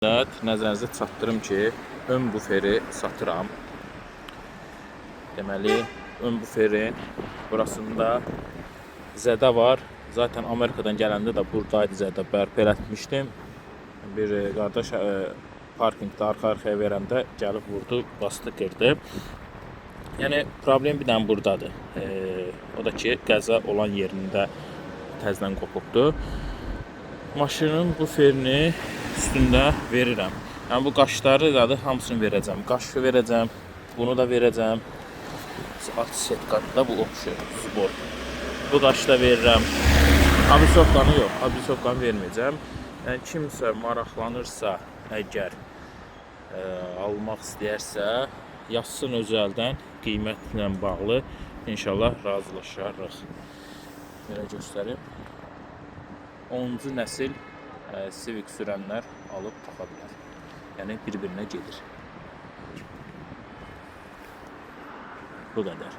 Nəzərinizə çatdırım ki, ön buferi satıram. Deməli, ön buferin burasında zədə var. Zaten Amerikadan gələndə də buradaydı zədə, bərpa elətmişdim. Bir qardaş parkingdə arxa-arxaya verəndə gəlib vurdu, bastı, qırdı. Yəni, problem bir dənə buradadır. O da ki, qəza olan yerində təzdən qopubdur. Maşının buferini üstündə verirəm. Yəni, bu qaşları da hamısını verəcəm. Qaşı verəcəm, bunu da verəcəm. At setqatı da bu opşu, spor. Bu qaşı da verirəm. Abisovkanı yox, abisovkanı verməyəcəm. Yəni, kimsə maraqlanırsa, əgər almaq istəyərsə, yazsın öz əldən, qiymətlə bağlı inşallah razılaşarıq. Belə göstərim. 10-cu nəsil Civic sürənlər alıb taxa bilər. Yəni, bir-birinə gedir. Bu qədər.